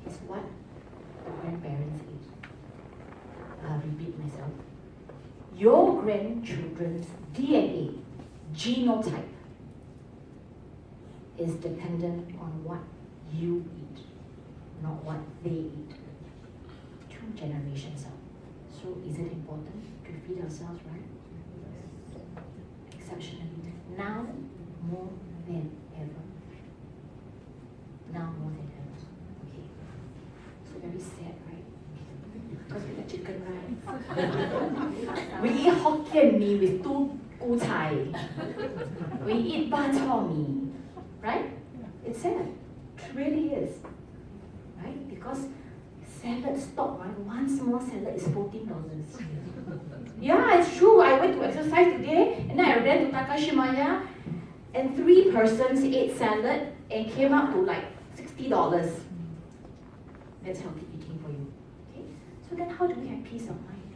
is what the grandparents eat. I'll repeat myself. Your grandchildren's DNA genotype is dependent on what you eat, not what they eat. 2 generations out. So is it important to feed ourselves right? Exceptionally. Now more than ever. Now more than ever. Okay. So very sad, right? Because we got chicken rice. We eat Hokkien mee with 2 gu cai. We eat bak chor mee. Right? It's sad. It really is. Right? Because salad stock, right? One small salad is $14. Yeah, it's true. I went to exercise today and then I ran to Takashimaya and 3 persons ate salad and came up to like $60. That's healthy eating for you. Okay? So then how do we have peace of mind?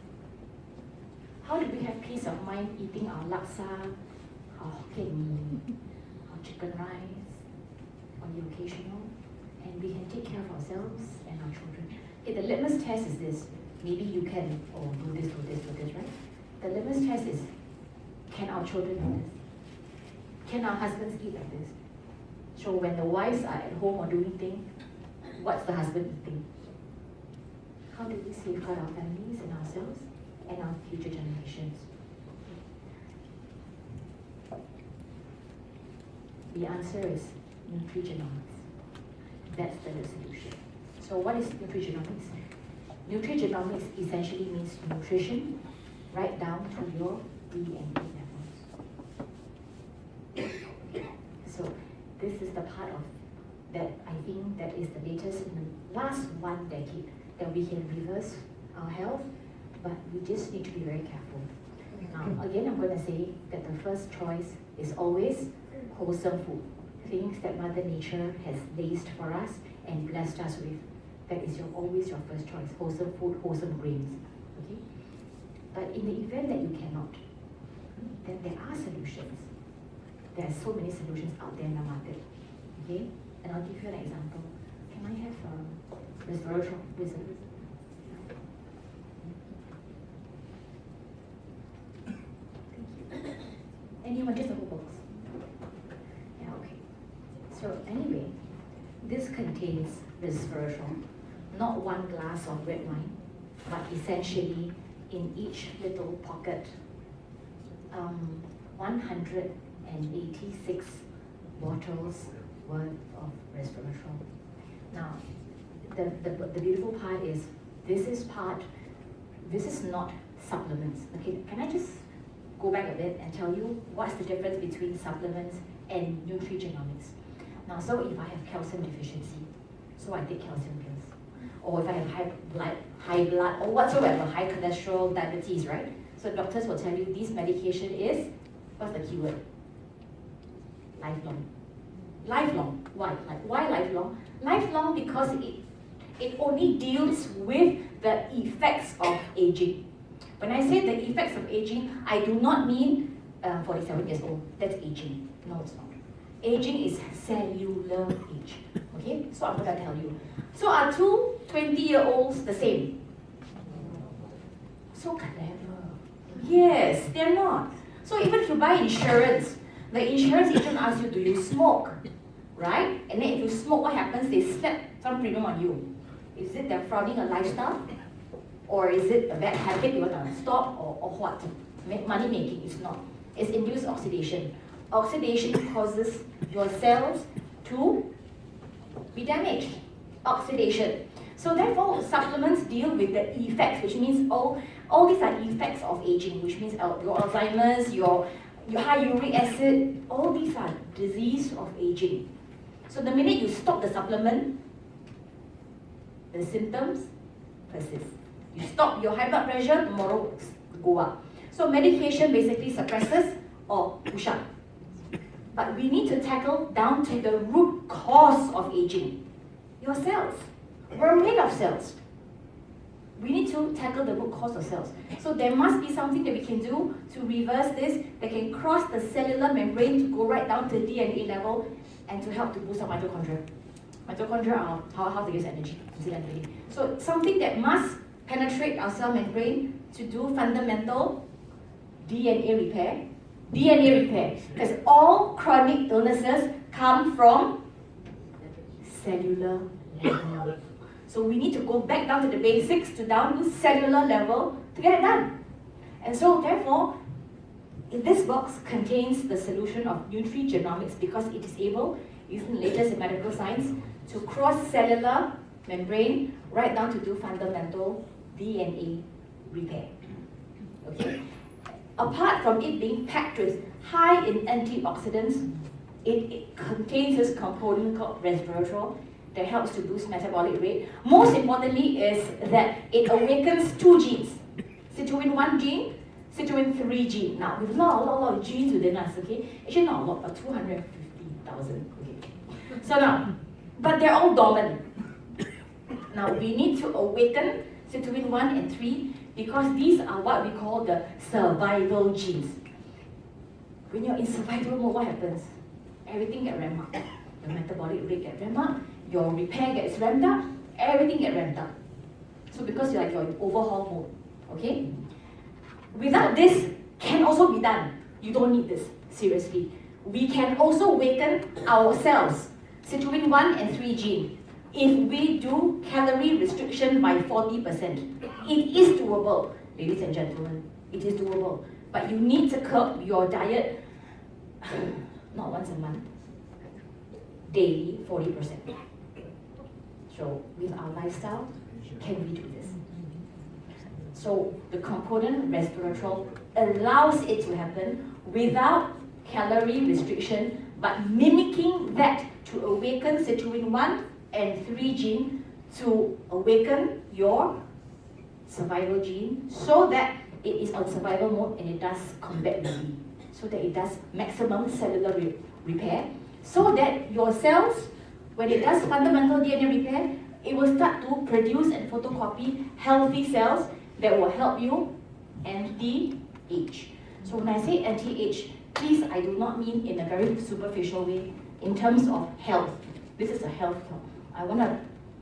How do we have peace of mind eating our laksa, our Hokkien mee, our chicken rice, on the occasional, and we can take care of ourselves and our children? Okay, the litmus test is this. Maybe you can, do this, right? The litmus test is, can our children do this? Can our husbands eat like this? So when the wives are at home or doing things, what's the husband eating? How do we safeguard our families and ourselves and our future generations? The answer is nutrigenomics. That's the solution. So what is nutrigenomics? Nutrigenomics essentially means nutrition right down to your DNA levels. So this is the part of that I think that is the latest in the last 1 decade that we can reverse our health, but we just need to be very careful. Now, again, I'm going to say that the first choice is always wholesome food, things that Mother Nature has laced for us and blessed us with. That is always your first choice, wholesome food, wholesome grains. Okay? But in the event that you cannot, then there are solutions. There are so many solutions out there in the market. Okay? And I'll give you an example. Can I have resveratrol wizard? Thank you. Anyone, just a whole box. Yeah, okay. So anyway, this contains resveratrol, not 1 glass of red wine, but essentially in each little pocket, 186 bottles worth of resveratrol. Now, the beautiful part is this is not supplements. Okay, can I just go back a bit and tell you what's the difference between supplements and nutrigenomics? Now, so if I have calcium deficiency, so I take calcium pills. Or if I have high blood or whatsoever, high cholesterol, diabetes, right? So doctors will tell you this medication is, what's the keyword? Lifelong. Lifelong. Why? Why lifelong? Lifelong because it only deals with the effects of aging. When I say the effects of aging, I do not mean 47 years old. That's aging. No, it's not. Aging is cellular age. Okay? So I'm going to tell you. So are two 20-year-olds the same? So clever. Yes, they're not. So even if you buy insurance, the insurance agent asks you, do you smoke? Right? And then if you smoke, what happens? They slap some premium on you. Is it they're frowning a lifestyle? Or is it a bad habit you want to stop? Or what? Money making is not. It's induced oxidation. Oxidation causes your cells to be damaged. Oxidation. So therefore, supplements deal with the effects, which means all these are effects of aging, which means your Alzheimer's, your high uric acid, all these are disease of aging. So the minute you stop the supplement, the symptoms persist. You stop your high blood pressure, tomorrow go up. So medication basically suppresses or push up. But we need to tackle down to the root cause of aging. Your cells. We're made of cells. We need to tackle the root cause of cells. So there must be something that we can do to reverse this, that can cross the cellular membrane to go right down to DNA level and to help to boost our mitochondria. Mitochondria are how they use energy, incidentally. So something that must penetrate our cell membrane to do fundamental DNA repair. DNA repair. Because all chronic illnesses come from cellular level. So we need to go back down to the basics, to down to cellular level to get it done. And so therefore, this box contains the solution of nutrigenomics because it is able, using the latest in medical science, to cross cellular membrane right down to do fundamental DNA repair. Okay? Apart from it being packed with high in antioxidants, it contains this component called resveratrol that helps to boost metabolic rate. Most importantly is that it awakens 2 genes. Sirtuin 1 gene, sirtuin 3 gene. Now, we've a lot of genes within us, okay? Actually not a lot, but 250,000, okay? So now, but they're all dormant. Now we need to awaken sirtuin 1 and 3 because these are what we call the survival genes. When you're in survival mode, what happens? Everything gets ramped up. Your metabolic rate gets ramped up, your repair gets ramped up, everything gets ramped up. So because you're in overhaul mode, okay? Without this, can also be done. You don't need this, seriously. We can also awaken ourselves, sirtuin 1 and 3 gene, if we do calorie restriction by 40%. It is doable, ladies and gentlemen. It is doable. But you need to curb your diet, not once a month, daily, 40%. So with our lifestyle, can we do this? So the component resveratrol allows it to happen without calorie restriction, but mimicking that to awaken sirtuin 1 and 3 gene to awaken your survival gene so that it is on survival mode and it does combat disease, so that it does maximum cellular repair, so that your cells, when it does fundamental DNA repair, it will start to produce and photocopy healthy cells that will help you anti-age. So when I say anti-age, please, I do not mean in a very superficial way in terms of health. This is a health talk. I want to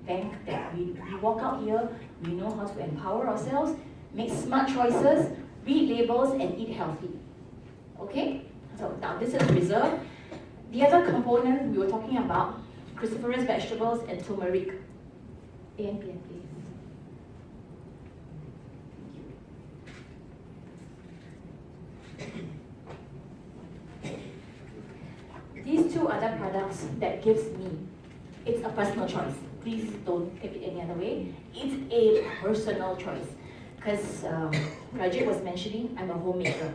thank that we walk out here, we know how to empower ourselves, make smart choices, read labels, and eat healthy. Okay? So now this is reserve. The other component we were talking about, cruciferous vegetables and turmeric. ANPN, please. These two other products that gives me, it's a personal choice. Please don't take it any other way. It's a personal choice. Because Rajit was mentioning, I'm a homemaker.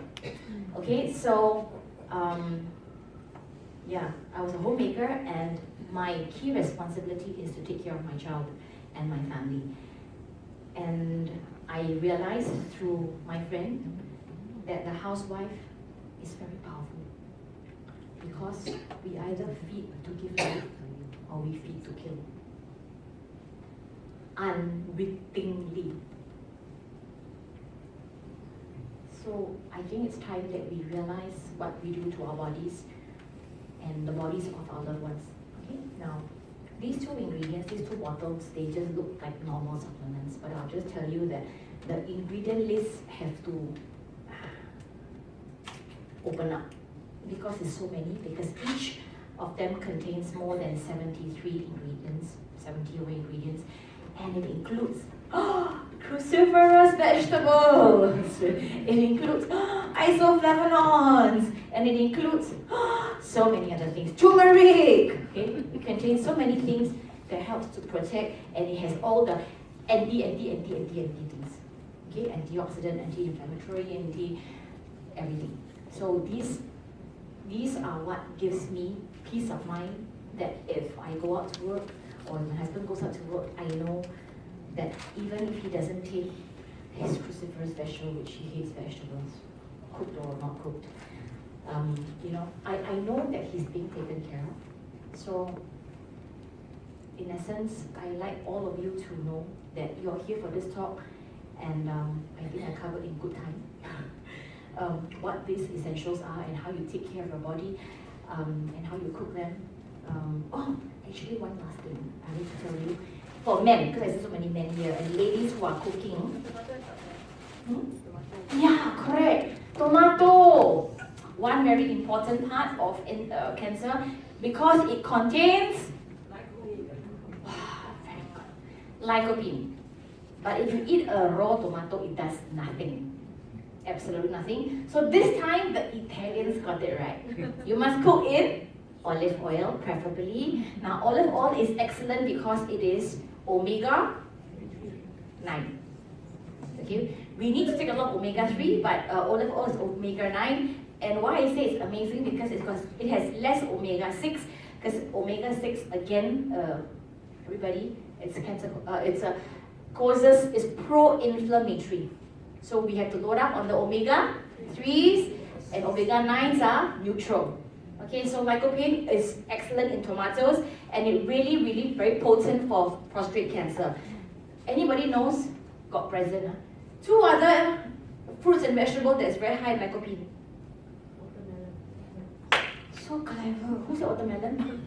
Okay, so yeah, I was a homemaker and my key responsibility is to take care of my child and my family. And I realized through my friend that the housewife is very powerful because we either feed to give life or we feed to kill. Unwittingly. So I think it's time that we realize what we do to our bodies and the bodies of our loved ones. Okay, now these two ingredients, these two bottles, they just look like normal supplements, but I'll just tell you that the ingredient lists have to open up because there's so many, because each of them contains more than 73 ingredients, 70 over ingredients, and it includes cruciferous vegetables, it includes isoflavonoids, and it includes so many other things. Turmeric, okay? It contains so many things that helps to protect, and it has all the anti things, okay? Antioxidant, anti-inflammatory, everything. So these are what gives me peace of mind that if I go out to work or my husband goes out to work, I know that even if he doesn't take his cruciferous vegetable, which he hates vegetables, cooked or not cooked, you know, I know that he's being taken care of. So in essence, I like all of you to know that you're here for this talk, and I think I covered in good time what these essentials are and how you take care of your body and how you cook them. Oh, actually one last thing I need to tell you. For men, because I see so many men here, and ladies who are cooking. Yeah, correct. Tomato. One very important part of cancer because it contains lycopene. But if you eat a raw tomato, it does nothing. Absolutely nothing. So this time the Italians got it right. You must cook in olive oil, preferably. Now olive oil is excellent because it is omega 9. Okay, we need to take a lot of omega 3, but olive oil is omega 9. And why I say it's amazing because it has less omega 6. Because omega 6 again, everybody, it's cancer. It's pro-inflammatory. So we have to load up on the omega 3s, and omega 9s are neutral. Okay, so lycopene is excellent in tomatoes and it really very potent for prostate cancer. Anybody knows? Got present. Huh? Two other fruits and vegetables that's very high in lycopene. So clever. Who's the watermelon?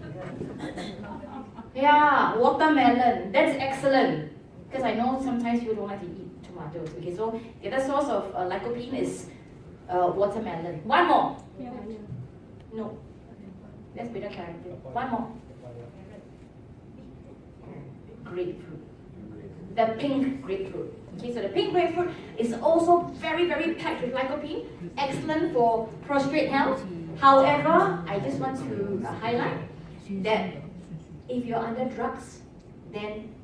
Yeah, watermelon. That's excellent. Because I know sometimes you don't like to eat tomatoes. Okay, so the other source of lycopene is watermelon. One more. No. That's beta carotene. One more. Grapefruit. The pink grapefruit. Okay, so the pink grapefruit is also very packed with lycopene. Excellent for prostate health. However, I just want to highlight that if you're under drugs, then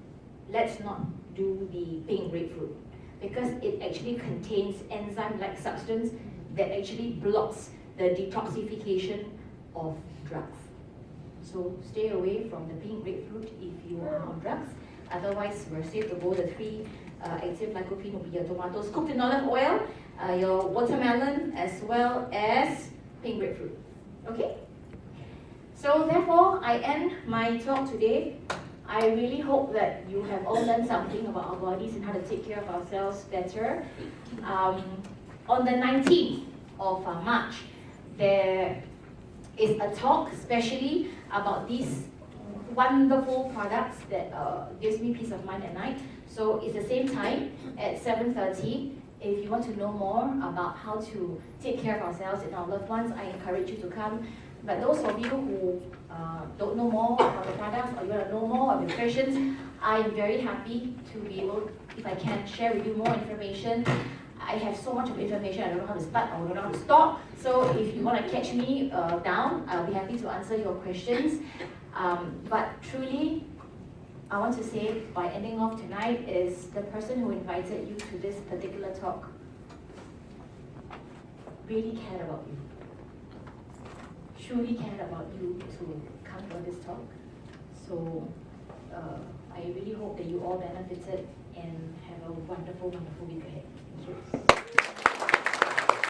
let's not do the pink grapefruit because it actually contains enzyme-like substance that actually blocks the detoxification of drugs. So stay away from the pink grapefruit if you are on drugs. Otherwise, we're safe to go. The three active lycopene will be your tomatoes cooked in olive oil, your watermelon, as well as pink grapefruit. Okay? So therefore, I end my talk today. I really hope that you have all learned something about our bodies and how to take care of ourselves better. On the 19th of March, there is a talk especially about these wonderful products that gives me peace of mind at night. So it's the same time at 7:30. If you want to know more about how to take care of ourselves and our loved ones, I encourage you to come. But those of you who don't know more about the products or you want to know more of your questions, I'm very happy to be able, if I can, share with you more information. I have so much of information, I don't know how to start or don't know how to stop. So if you want to catch me down, I'll be happy to answer your questions. But truly, I want to say by ending off tonight is the person who invited you to this particular talk really cared about you. Truly cared about you to come for this talk. So I really hope that you all benefited and have a wonderful week ahead. Thank you.